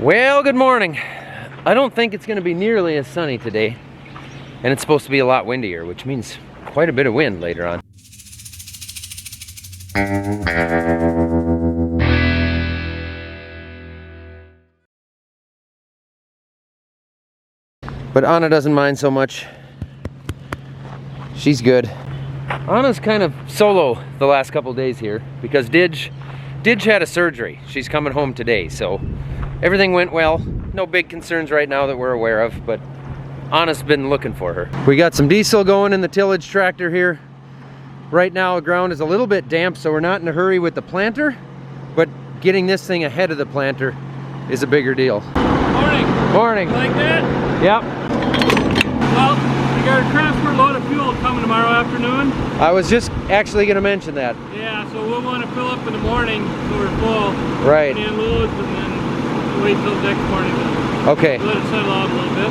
Well, good morning. I don't think it's going to be nearly as sunny today, and it's supposed to be a lot windier, which means quite a bit of wind later on. But Anna doesn't mind so much. She's good. Anna's kind of solo the last couple days here because Didge had a surgery. She's coming home today, so everything went well. No big concerns right now that we're aware of, but Anna's been looking for her. We got some diesel going in the tillage tractor here. Right now the ground is a little bit damp, so we're not in a hurry with the planter, but getting this thing ahead of the planter is a bigger deal. Morning. Morning. You like that? Yep. Well, we got a transport load of fuel coming tomorrow afternoon. I was just actually going to mention that. Yeah, so we'll want to fill up in the morning so we're full. Right. And then loads, and then wait till next morning to Okay. let it settle out a little bit.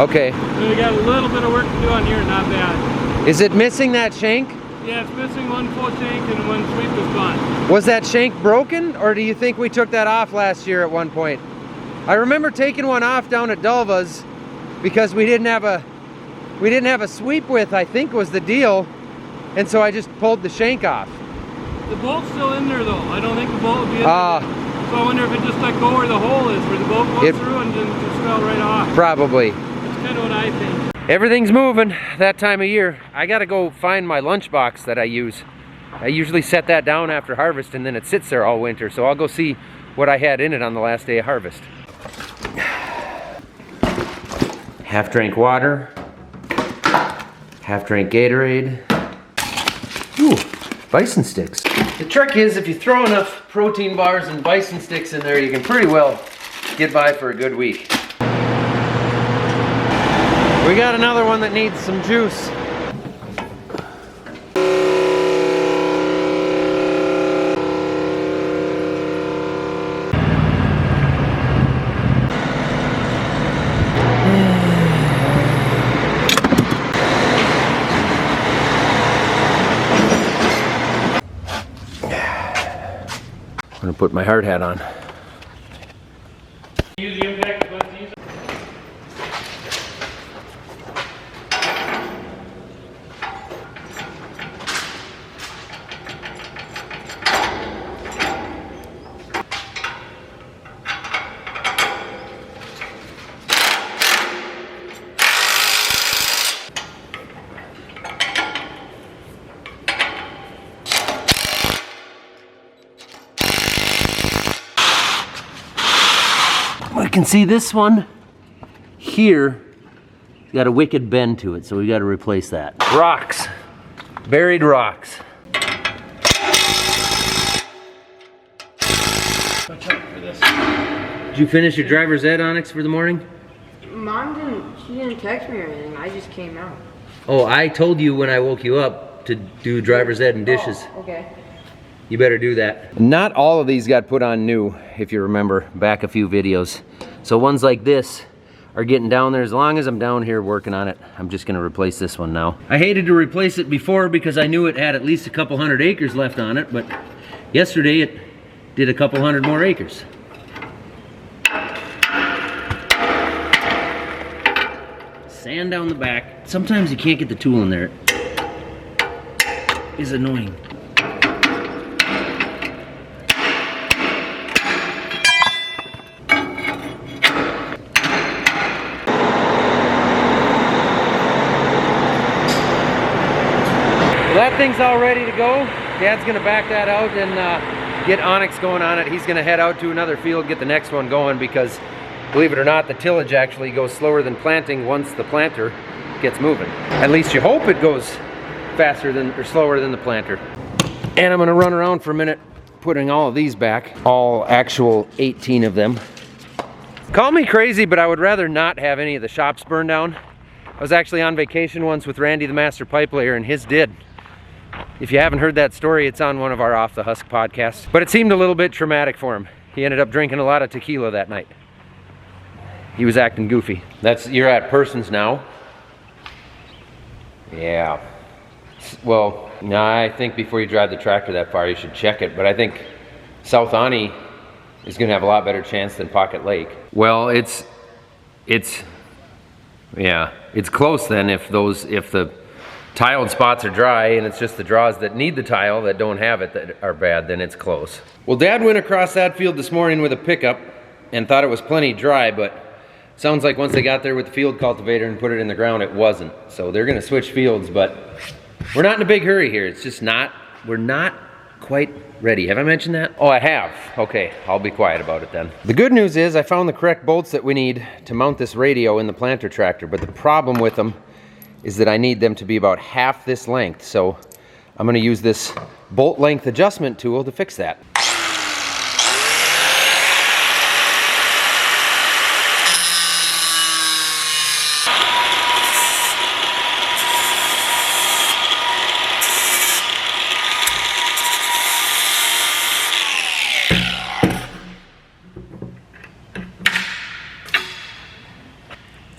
Okay. And we got a little bit of work to do on here, not bad. Is it missing that shank? Yeah, it's missing one full shank and one sweep is gone. Was that shank broken, or do you think we took that off last year at one point? I remember taking one off down at Dulva's because we didn't have a sweep width, I think was the deal, and so I just pulled the shank off. The bolt's still in there though. I don't think the bolt will be in there. So I wonder if it just let go where the hole is, where the bolt goes through and then just fell right off. Probably. That's kind of what I think. Everything's moving that time of year. I gotta go find my lunchbox that I use. I usually set that down after harvest and then it sits there all winter, so I'll go see what I had in it on the last day of harvest. Half drink water, half drink Gatorade. Ooh, bison sticks. The trick is if you throw enough protein bars and bison sticks in there, you can pretty well get by for a good week. We got another one that needs some juice. I'm gonna put my hard hat on. Use the impact buttons. We can see this one here got a wicked bend to it, so we got to replace that. Rocks, buried rocks. Watch out for this. Did you finish your driver's ed, Onyx, for the morning? Mom didn't text me or anything. I just came out. Oh, I told you when I woke you up to do driver's ed and dishes. Oh, okay. You better do that. Not all of these got put on new, if you remember back a few videos. So ones like this are getting down there. As long as I'm down here working on it, I'm just gonna replace this one now. I hated to replace it before because I knew it had at least a couple hundred acres left on it, but yesterday it did a couple hundred more acres. Sand down the back. Sometimes you can't get the tool in there. It's annoying. That thing's all ready to go. Dad's gonna back that out and get Onyx going on it. He's gonna head out to another field, get the next one going, because believe it or not, the tillage actually goes slower than planting once the planter gets moving. At least you hope it goes faster than or slower than the planter. And I'm gonna run around for a minute putting all of these back, all actual 18 of them. Call me crazy, but I would rather not have any of the shops burned down. I was actually on vacation once with Randy, the master pipe layer, and his did. If you haven't heard that story, it's on one of our Off the Husk podcasts. But it seemed a little bit traumatic for him. He ended up drinking a lot of tequila that night. He was acting goofy. You're at Persons now. Yeah. Well, no, I think before you drive the tractor that far, you should check it. But I think South Ani is gonna have a lot better chance than Pocket Lake. Well, it's close then if the tiled spots are dry and it's just the draws that need the tile that don't have it that are bad, then it's close. Well, Dad went across that field this morning with a pickup and thought it was plenty dry, but sounds like once they got there with the field cultivator and put it in the ground, it wasn't. So they're gonna switch fields, but we're not in a big hurry here. It's just we're not quite ready. Have I mentioned that? Oh, I have. Okay, I'll be quiet about it then. The good news is I found the correct bolts that we need to mount this radio in the planter tractor, but the problem with them is that I need them to be about half this length. So I'm gonna use this bolt length adjustment tool to fix that.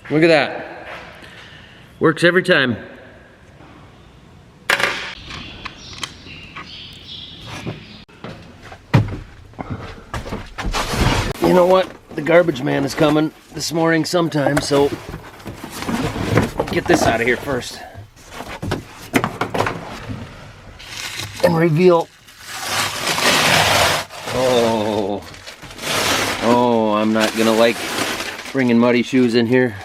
Look at that. Works every time. You know what? The garbage man is coming this morning sometime, so get this out of here first. And reveal. Oh, I'm not gonna like bringing muddy shoes in here.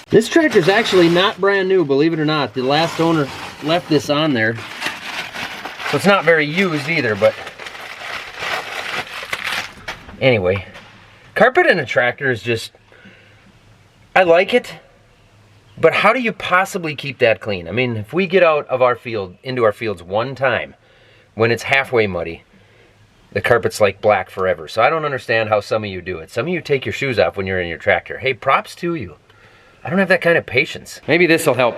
This tractor's actually not brand new, believe it or not. The last owner left this on there. So it's not very used either, but anyway. Carpet in a tractor is just, I like it, but how do you possibly keep that clean? I mean, if we get out of our field, into our fields one time, when it's halfway muddy, the carpet's like black forever. So I don't understand how some of you do it. Some of you take your shoes off when you're in your tractor. Hey, props to you. I don't have that kind of patience. Maybe this will help.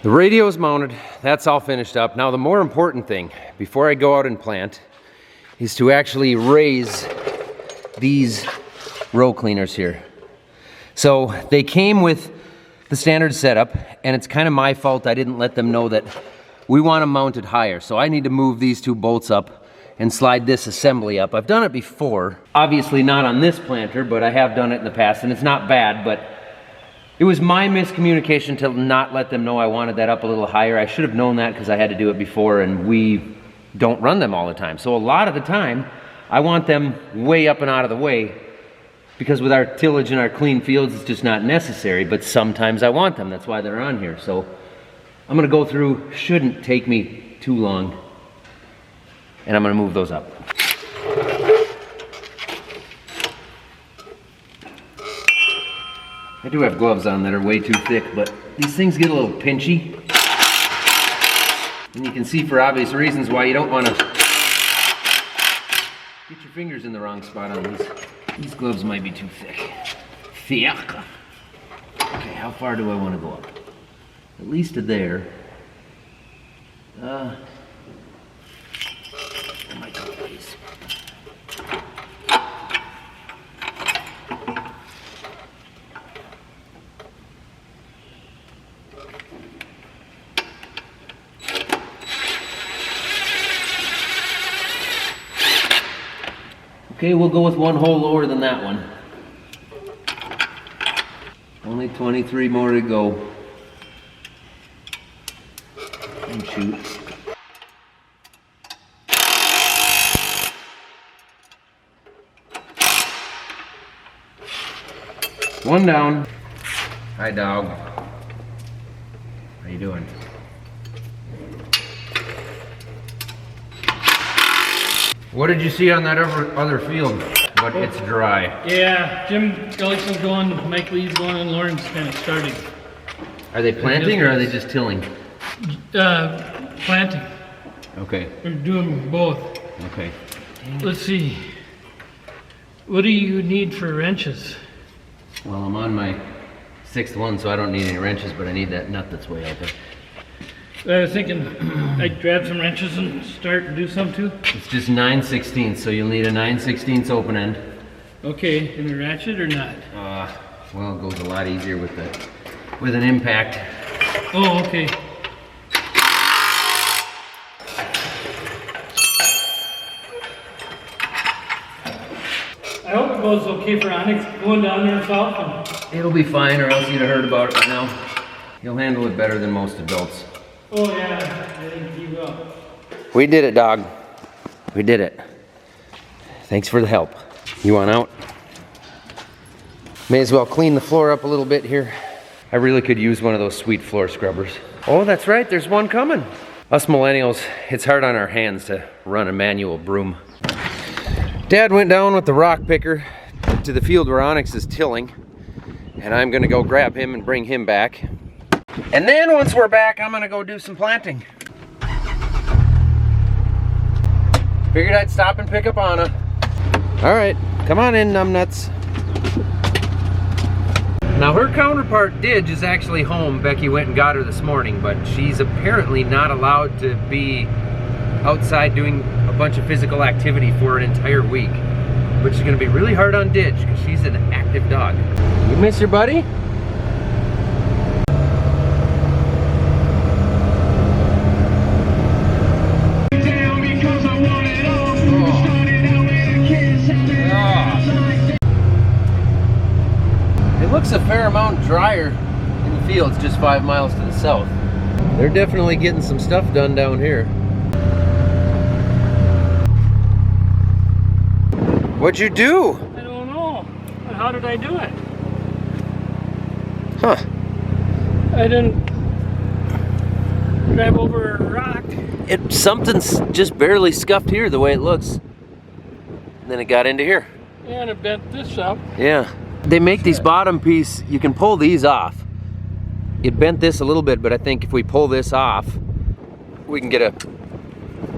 The radio's mounted. That's all finished up. Now the more important thing, before I go out and plant, is to actually raise these row cleaners here. So they came with the standard setup, and it's kind of my fault I didn't let them know that we want them mounted higher. So I need to move these two bolts up and slide this assembly up. I've done it before, obviously not on this planter, but I have done it in the past, and it's not bad, but it was my miscommunication to not let them know I wanted that up a little higher. I should have known that because I had to do it before, and we don't run them all the time. So a lot of the time, I want them way up and out of the way, because with our tillage and our clean fields, it's just not necessary, but sometimes I want them. That's why they're on here. So I'm gonna go through, shouldn't take me too long, and I'm gonna move those up. I do have gloves on that are way too thick, but these things get a little pinchy. And you can see for obvious reasons why you don't wanna get your fingers in the wrong spot on these. These gloves might be too thick. Thick. Okay, how far do I want to go up? At least to there. I might go these. Okay, we'll go with one hole lower than that one. Only 23 more to go. And shoot. One down. Hi, dog. How you doing? What did you see on that other field? But it's dry. Yeah, Jim Ellison's going, Mike Lee's going, and Lauren's kind of starting. Are they planting or are they just tilling? Planting. Okay. We're doing both. Okay. Let's see. What do you need for wrenches? Well, I'm on my 6th one, so I don't need any wrenches, but I need that nut that's way out there. I was thinking I'd grab some wrenches and start and do some too. It's just 9/16, so you'll need a 9/16 open end. Okay, can we ratchet or not? Well, it goes a lot easier with an impact. Oh, okay. I hope it goes okay for Onyx going down there himself. It'll be fine, or else you'd have heard about it by now. He'll handle it better than most adults. Oh yeah, I think he will. We did it, dog. We did it. Thanks for the help. You want out? May as well clean the floor up a little bit here. I really could use one of those sweet floor scrubbers. Oh, that's right, there's one coming. Us millennials, it's hard on our hands to run a manual broom. Dad went down with the rock picker to the field where Onyx is tilling, and I'm gonna go grab him and bring him back. And then once we're back, I'm gonna go do some planting. Figured I'd stop and pick up Anna. All right, come on in, numbnuts. Now her counterpart, Didge, is actually home. Becky went and got her this morning, but she's apparently not allowed to be outside doing a bunch of physical activity for an entire week, which is gonna be really hard on Didge because she's an active dog. You miss your buddy? It looks a fair amount drier in the fields just 5 miles to the south. They're definitely getting some stuff done down here. What'd you do? I don't know. How did I do it? Huh. I didn't grab over a rock. Something's just barely scuffed here the way it looks. And then it got into here. Yeah, and it bent this up. Yeah. They make these bottom piece, you can pull these off. It bent this a little bit, but I think if we pull this off, we can get a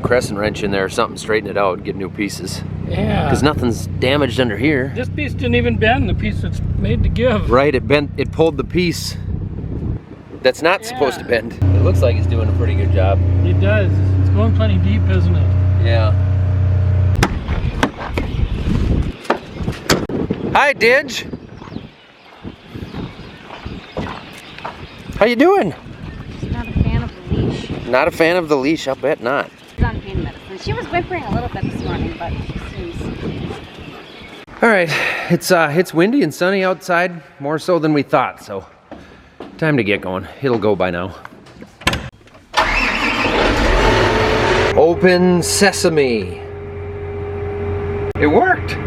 crescent wrench in there or something, straighten it out, and get new pieces. Yeah. Because nothing's damaged under here. This piece didn't even bend, the piece that's made to give. Right, it bent, it pulled the piece that's not supposed to bend. It looks like it's doing a pretty good job. It does. It's going plenty deep, isn't it? Yeah. Hi, Didge. How you doing? She's not a fan of the leash. Not a fan of the leash, I'll bet not. She's on pain medicine. She was whimpering a little bit this morning, but she seems... All right, it's windy and sunny outside, more so than we thought, so time to get going. It'll go by now. Open sesame. It worked.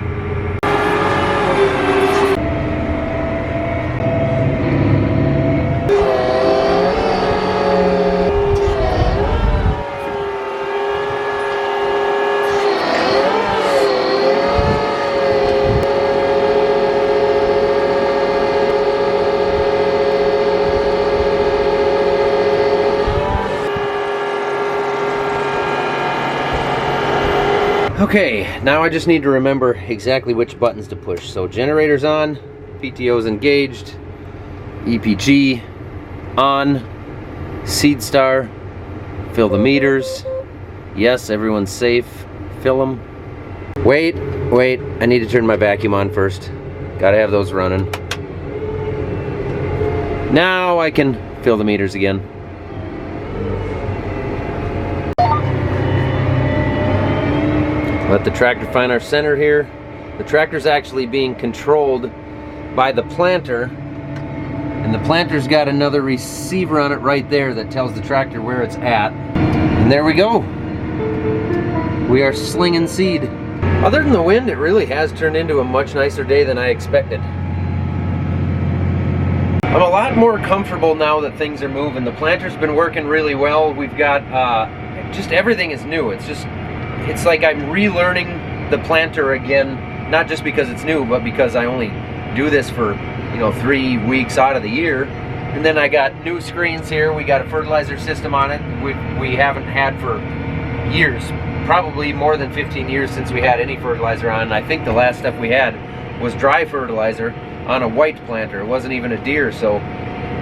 Okay, now I just need to remember exactly which buttons to push. So generator's on, PTO's engaged, EPG on, seed star, fill the meters. Yes, everyone's safe. Fill them. Wait, I need to turn my vacuum on first. Gotta have those running. Now I can fill the meters again. Let the tractor find our center here. The tractor's actually being controlled by the planter, and the planter's got another receiver on it right there that tells the tractor where it's at. And there we go. We are slinging seed. Other than the wind, it really has turned into a much nicer day than I expected. I'm a lot more comfortable now that things are moving. The planter's been working really well. We've got, just everything is new. It's like I'm relearning the planter again, not just because it's new, but because I only do this for, 3 weeks out of the year. And then I got new screens here. We got a fertilizer system on it we haven't had for years, probably more than 15 years since we had any fertilizer on. I think the last stuff we had was dry fertilizer on a white planter. It wasn't even a Deere, so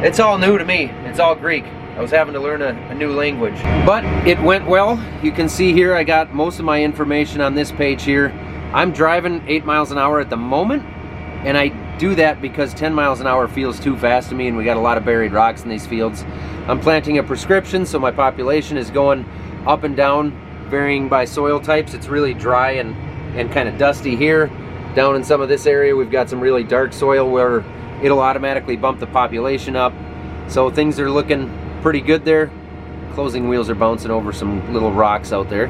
it's all new to me. It's all Greek. I was having to learn a new language. But it went well. You can see here I got most of my information on this page here. I'm driving 8 miles an hour at the moment, and I do that because 10 miles an hour feels too fast to me, and we got a lot of buried rocks in these fields. I'm planting a prescription, so my population is going up and down, varying by soil types. It's really dry and kind of dusty here. Down in some of this area, we've got some really dark soil where it'll automatically bump the population up. So things are looking pretty good there. Closing wheels are bouncing over some little rocks out there.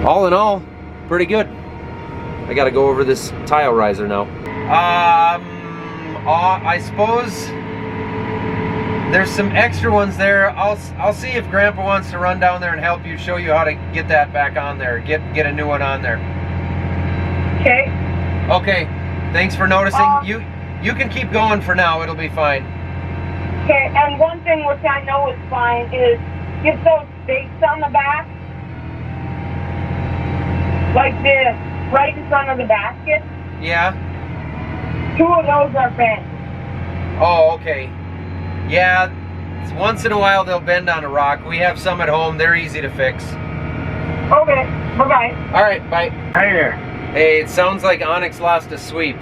All in all, pretty good. I gotta go over this tile riser now. I suppose there's some extra ones there. I'll see if Grandpa wants to run down there and help you, show you how to get that back on there. Get a new one on there. Okay. Okay. Thanks for noticing. You can keep going for now. It'll be fine. Okay, and one thing which I know is fine is get those stakes on the back, like this, right in front of the basket. Yeah. 2 of those are bent. Oh, okay. Yeah, once in a while they'll bend on a rock. We have some at home. They're easy to fix. Okay, bye-bye. All right, bye. Hi there. Hey, it sounds like Onyx lost a sweep.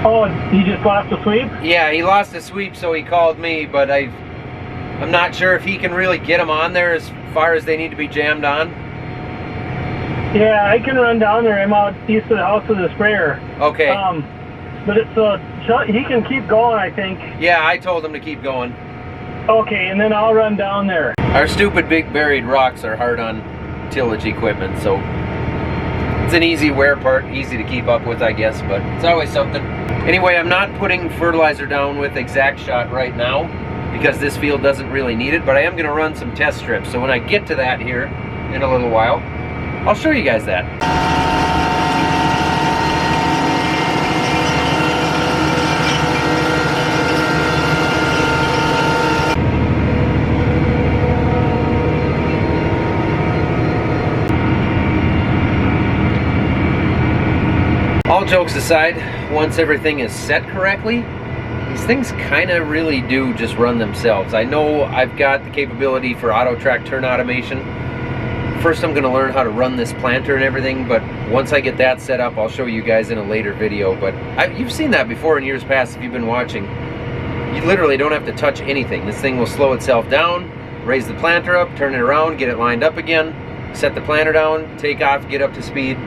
Oh, he just lost a sweep? Yeah, he lost a sweep, so he called me, but I'm not sure if he can really get them on there as far as they need to be jammed on. Yeah, I can run down there. I'm out east of the house with the sprayer. Okay. But it's he can keep going, I think. Yeah, I told him to keep going. Okay, and then I'll run down there. Our stupid big buried rocks are hard on tillage equipment, so it's an easy wear part, easy to keep up with, I guess, but it's always something. Anyway, I'm not putting fertilizer down with Exact Shot right now because this field doesn't really need it, but I am going to run some test strips. So when I get to that here in a little while, I'll show you guys that. All jokes aside, once everything is set correctly, these things kind of really do just run themselves. I know I've got the capability for auto track turn automation. First I'm going to learn how to run this planter and everything, but once I get that set up, I'll show you guys in a later video. But you've seen that before in years past if you've been watching. You literally don't have to touch anything. This thing will slow itself down, raise the planter up, turn it around, get it lined up again, set the planter down, take off, get up to speed.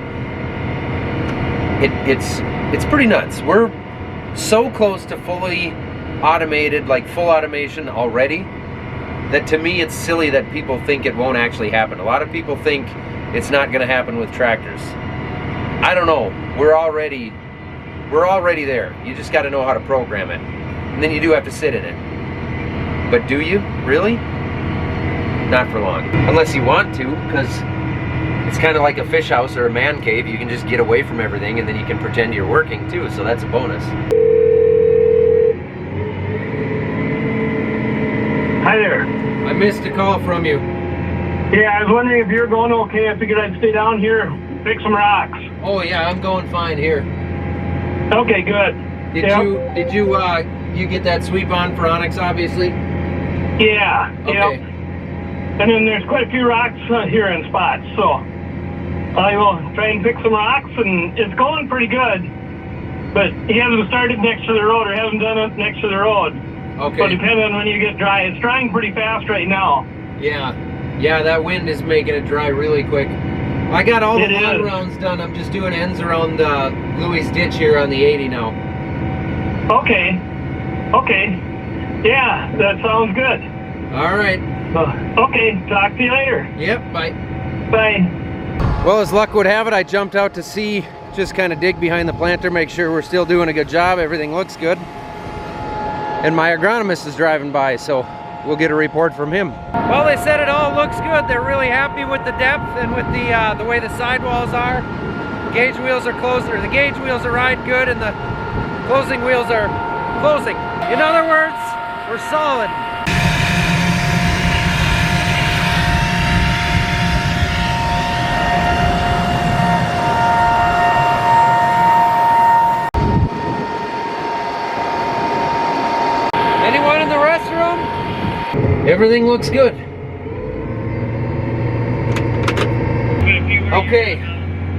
It's pretty nuts. We're so close to fully automated, like full automation already, that to me it's silly that people think it won't actually happen. A lot of people think it's not going to happen with tractors. I don't know. We're already there. You just got to know how to program it. And then you do have to sit in it. But do you? Really? Not for long. Unless you want to, because it's kind of like a fish house or a man cave. You can just get away from everything and then you can pretend you're working too, so that's a bonus. Hi there. I missed a call from you. Yeah, I was wondering if you're going okay. I figured I'd stay down here, fix some rocks. Oh yeah, I'm going fine here. Okay, good. Did you get that sweep on for Onyx, obviously? Yeah. Okay. Yep. And then there's quite a few rocks here in spots, so I will try and fix some rocks, and it's going pretty good. But he hasn't started next to the road, or hasn't done it next to the road. Okay. So depending on when you get dry, it's drying pretty fast right now. Yeah, that wind is making it dry really quick. I got all the long rounds done. I'm just doing ends around Louis' ditch here on the 80 now. Okay. Yeah, that sounds good. All right. Okay, talk to you later. Yep, bye. Bye. Well, as luck would have it, I jumped out to see, just kind of dig behind the planter, make sure we're still doing a good job, everything looks good. And my agronomist is driving by, so we'll get a report from him. Well, they said it all looks good. They're really happy with the depth and with the way the sidewalls are. Gauge wheels are closed, or the gauge wheels are right good, and the closing wheels are closing. In other words, we're solid. Anyone in the restroom? Everything looks good. Okay,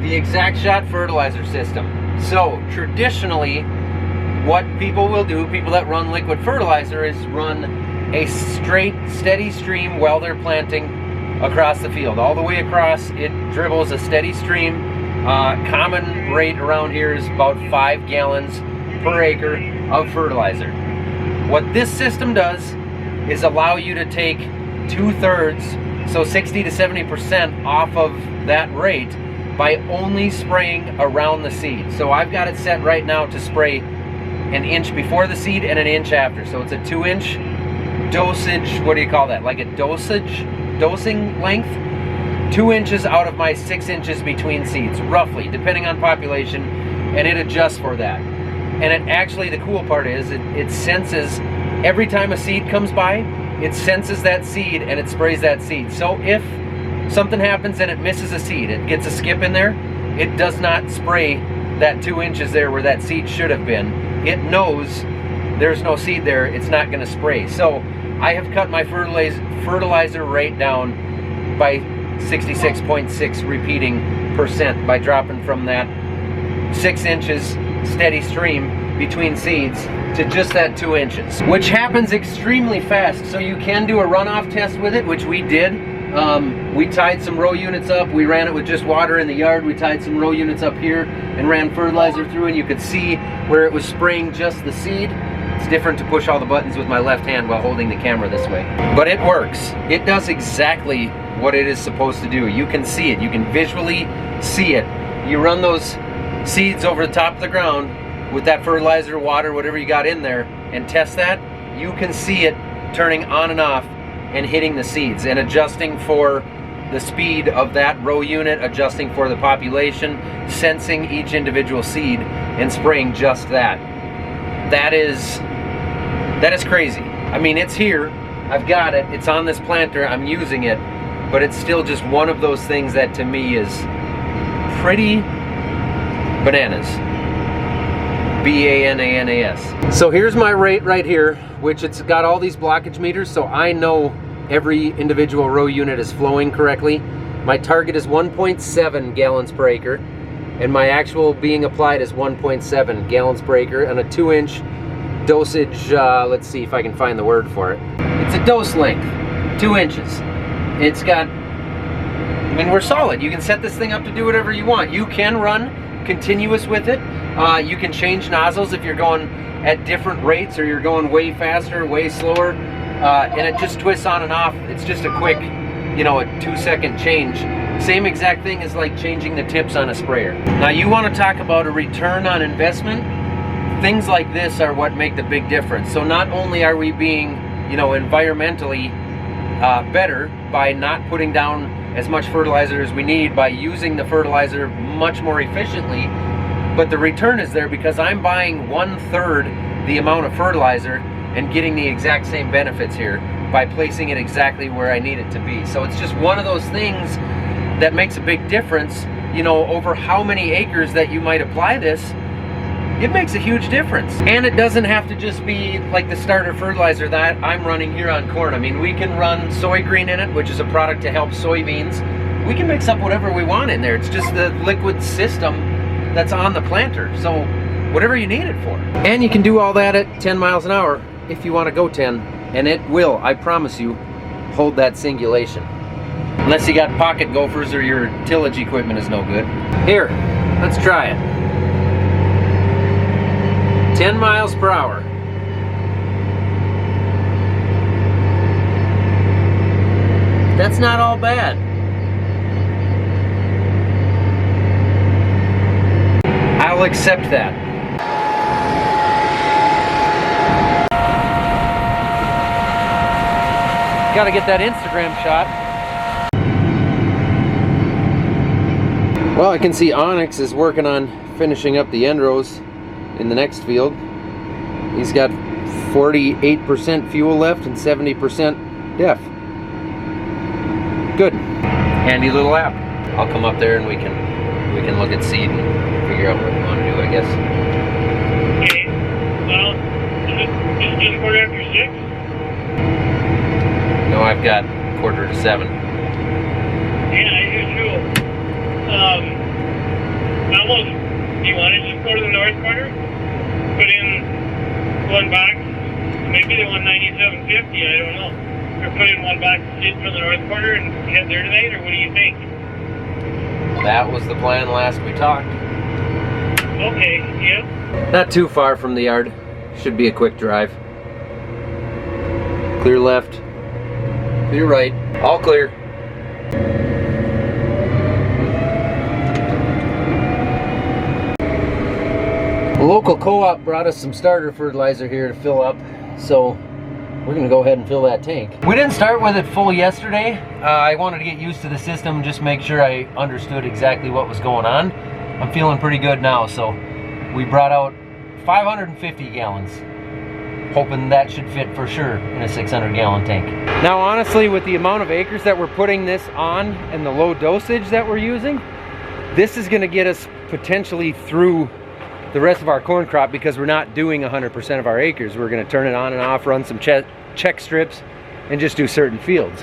the exact shot fertilizer system. So traditionally, what people will do, people that run liquid fertilizer, is run a straight, steady stream while they're planting across the field. All the way across, it dribbles a steady stream. Common rate around here is about 5 gallons per acre of fertilizer. What this system does is allow you to take 2/3, so 60 to 70% off of that rate by only spraying around the seed. So I've got it set right now to spray an inch before the seed and an inch after. So it's a 2-inch dosage, what do you call that? Like a dosing length? 2 inches out of my 6 inches between seeds, roughly, depending on population, and it adjusts for that. And it actually, the cool part is, it senses, every time a seed comes by, it senses that seed and it sprays that seed. So if something happens and it misses a seed, it gets a skip in there, it does not spray that 2 inches there where that seed should have been. It knows there's no seed there, it's not going to spray. So I have cut my fertilizer rate down by 66.6 repeating percent by dropping from that 6 inches steady stream between seeds to just that 2 inches, which happens extremely fast. So you can do a runoff test with it, which we did. We tied some row units up, we ran it with just water in the yard, we tied some row units up here and ran fertilizer through, and you could see where it was spraying just the seed. It's different to push all the buttons with my left hand while holding the camera this way. But it works. It does exactly what it is supposed to do. You can see it, you can visually see it. You run those seeds over the top of the ground with that fertilizer, water, whatever you got in there, and test that, you can see it turning on and off and hitting the seeds and adjusting for the speed of that row unit, adjusting for the population, sensing each individual seed and spraying just that. That is crazy. I mean, it's here, I've got it, it's on this planter, I'm using it, but it's still just one of those things that to me is pretty bananas. B-A-N-A-N-A-S. So here's my rate right here, which it's got all these blockage meters, so I know every individual row unit is flowing correctly. My target is 1.7 gallons per acre, and my actual being applied is 1.7 gallons per acre on a 2-inch dosage. Let's see if I can find the word for it. It's a dose length, 2 inches. It's got, I mean, we're solid. You can set this thing up to do whatever you want. You can run continuous with it. You can change nozzles if you're going at different rates or you're going way faster, way slower, and it just twists on and off. It's just a quick, you know, a 2-second change. Same exact thing as like changing the tips on a sprayer. Now you want to talk about a return on investment. Things like this are what make the big difference. So not only are we being, you know, environmentally better by not putting down as much fertilizer as we need, by using the fertilizer much more efficiently, but the return is there because I'm buying 1/3 the amount of fertilizer and getting the exact same benefits here by placing it exactly where I need it to be. So it's just one of those things that makes a big difference, you know, over how many acres that you might apply this. It makes a huge difference. And it doesn't have to just be like the starter fertilizer that I'm running here on corn. I mean, we can run soy green in it, which is a product to help soybeans. We can mix up whatever we want in there. It's just the liquid system that's on the planter. So whatever you need it for. And you can do all that at 10 miles an hour if you want to go 10. And it will, I promise you, hold that singulation. Unless you got pocket gophers or your tillage equipment is no good. Here, let's try it. 10 miles per hour. That's not all bad. I'll accept that. Gotta get that Instagram shot. Well, I can see Onyx is working on finishing up the end rows in the next field. He's got 48% fuel left and 70% def. Good. Handy little app. I'll come up there and we can look at seed and figure out what we want to do, I guess. Okay. Well, is it just 6:15? No, I've got 6:45. Yeah, I do too. one box. Maybe they want 97.50. I don't know. Or put in one box of seed for the north quarter and head there tonight, or what do you think? That was the plan last we talked. Okay, yep. Not too far from the yard. Should be a quick drive. Clear left, clear right, all clear. The local co-op brought us some starter fertilizer here to fill up, so we're gonna go ahead and fill that tank. We didn't start with it full yesterday. I wanted to get used to the system, just make sure I understood exactly what was going on. I'm feeling pretty good now, so we brought out 550 gallons, hoping that should fit for sure in a 600-gallon tank. Now honestly, with the amount of acres that we're putting this on and the low dosage that we're using, this is gonna get us potentially through the rest of our corn crop, because we're not doing 100% of our acres. We're gonna turn it on and off, run some check strips, and just do certain fields.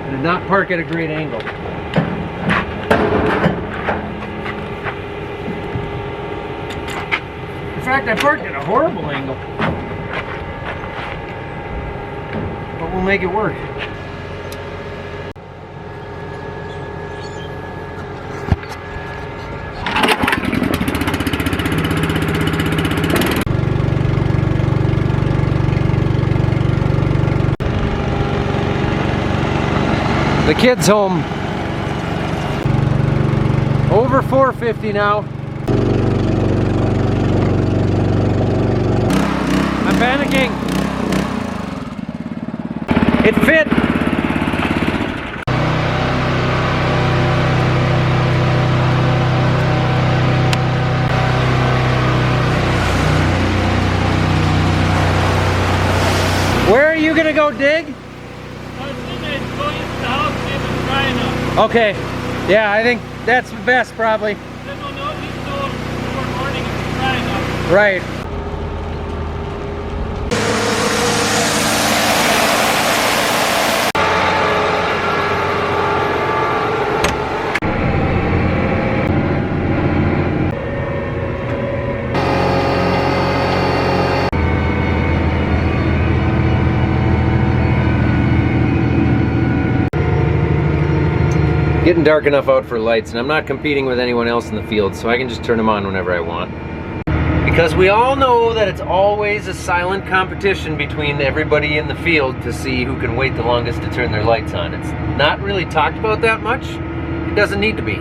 Did not park at a great angle. In fact, I parked at a horrible angle. But we'll make it work. The kid's home. Over 450 now. I'm panicking. It fit. Where are you gonna go dig? Okay, yeah, I think that's best probably. Right. Getting dark enough out for lights, and I'm not competing with anyone else in the field, so I can just turn them on whenever I want. Because we all know that it's always a silent competition between everybody in the field to see who can wait the longest to turn their lights on. It's not really talked about that much. It doesn't need to be.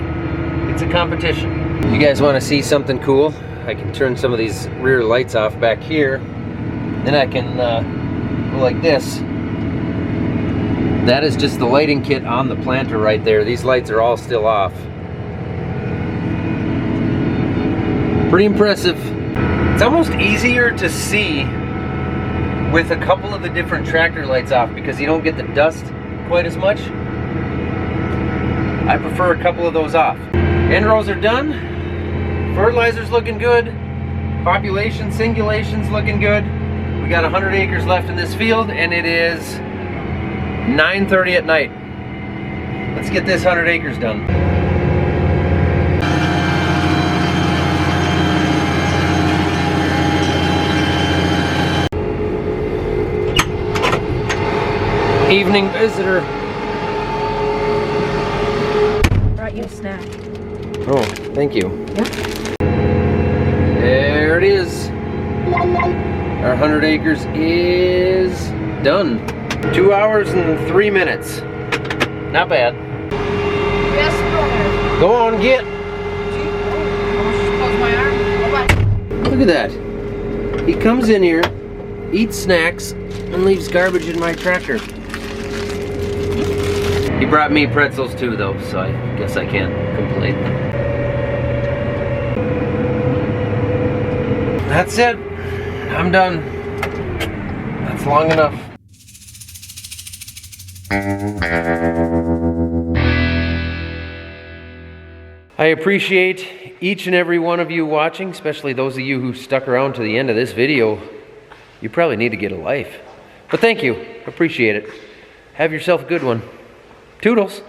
It's a competition. You guys want to see something cool? I can turn some of these rear lights off back here. Then I can go like this. That is just the lighting kit on the planter right there. These lights are all still off. Pretty impressive. It's almost easier to see with a couple of the different tractor lights off because you don't get the dust quite as much. I prefer a couple of those off. End rows are done. Fertilizer's looking good. Population singulation's looking good. We got 100 acres left in this field, and it is 9:30 at night. Let's get this 100 acres done. Evening visitor. Brought you a snack. Oh, thank you. Yeah. There it is. Our 100 acres is done. 2 hours and 3 minutes. Not bad. Yes, brother. Go on, get. Look at that. He comes in here, eats snacks, and leaves garbage in my tractor. He brought me pretzels too, though, so I guess I can't complain. That's it. I'm done. That's long enough. I appreciate each and every one of you watching, especially those of you who stuck around to the end of this video. You probably need to get a life. But thank you. Appreciate it. have yourself a good one. Toodles.